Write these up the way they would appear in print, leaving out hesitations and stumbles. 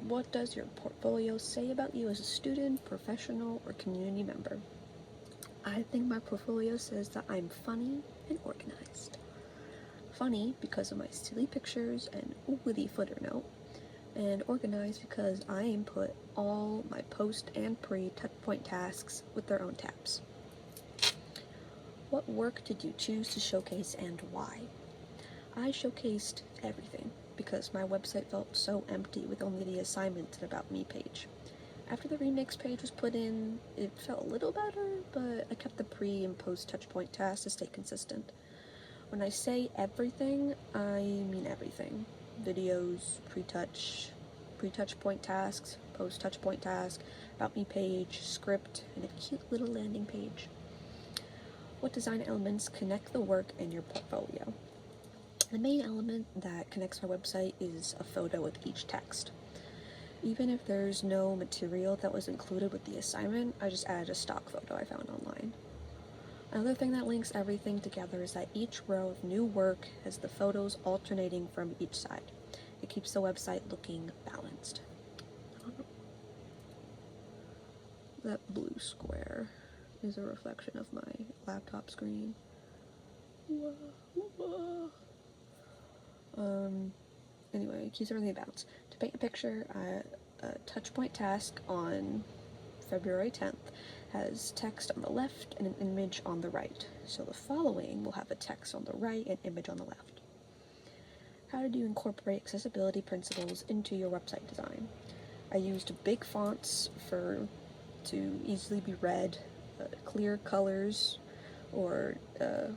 What does your portfolio say about you as a student, professional, or community member? I think my portfolio says that I'm funny and organized. Funny because of my silly pictures and witty footer note, and organized because I input all my post and pre-touchpoint tasks with their own tabs. What work did you choose to showcase and why? I showcased everything because my website felt so empty with only the assignment and About Me page. After the remix page was put in, it felt a little better, but I kept the pre and post touchpoint tasks to stay consistent. When I say everything, I mean everything. Videos, pre-touch point tasks, post touch point task, About Me page, script, and a cute little landing page. What design elements connect the work in your portfolio? The main element that connects my website is a photo with each text. Even if there's no material that was included with the assignment, I just added a stock photo I found online. Another thing that links everything together is that each row of new work has the photos alternating from each side. It keeps the website looking balanced. That blue square is a reflection of my laptop screen. Anyway, it keeps everything balanced. To paint a picture, a touchpoint task on February 10th has text on the left and an image on the right. So the following will have a text on the right and image on the left. How did you incorporate accessibility principles into your website design? I used big fonts to easily be read, clear colors, or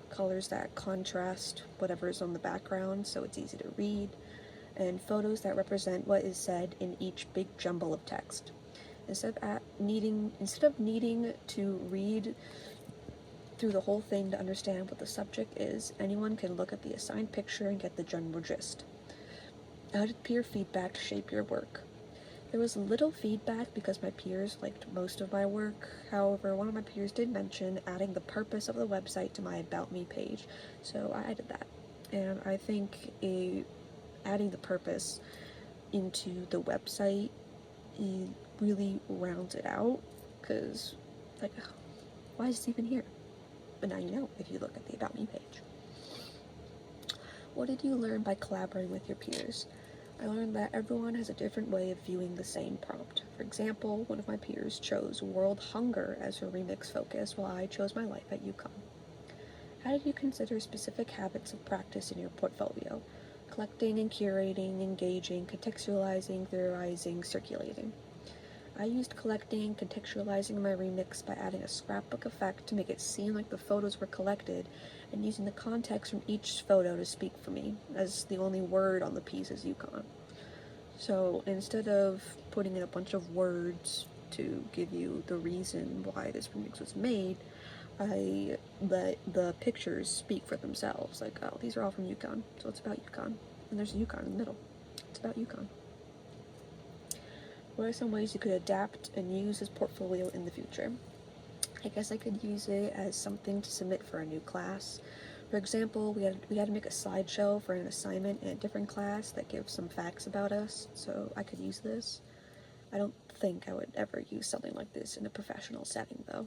colors that contrast whatever is on the background so it's easy to read, and photos that represent what is said in each big jumble of text. Instead of needing to read through the whole thing to understand what the subject is, anyone can look at the assigned picture and get the general gist. How did peer feedback shape your work? There was little feedback because my peers liked most of my work. However, one of my peers did mention adding the purpose of the website to my About Me page, so I added that. And I think adding the purpose into the website really rounds it out, because, like, why is it even here? But now you know if you look at the About Me page. What did you learn by collaborating with your peers? I learned that everyone has a different way of viewing the same prompt. For example, one of my peers chose world hunger as her remix focus, while I chose my life at UConn. How did you consider specific habits of practice in your portfolio? Collecting and curating, engaging, contextualizing, theorizing, circulating. I used collecting and contextualizing my remix by adding a scrapbook effect to make it seem like the photos were collected, and using the context from each photo to speak for me, as the only word on the piece is UConn. So instead of putting in a bunch of words to give you the reason why this remix was made, I let the pictures speak for themselves. Like, oh, these are all from UConn, so it's about UConn. And there's a UConn in the middle. It's about UConn. What are some ways you could adapt and use this portfolio in the future? I guess I could use it as something to submit for a new class. For example, we had to make a slideshow for an assignment in a different class that gives some facts about us, so I could use this. I don't think I would ever use something like this in a professional setting, though.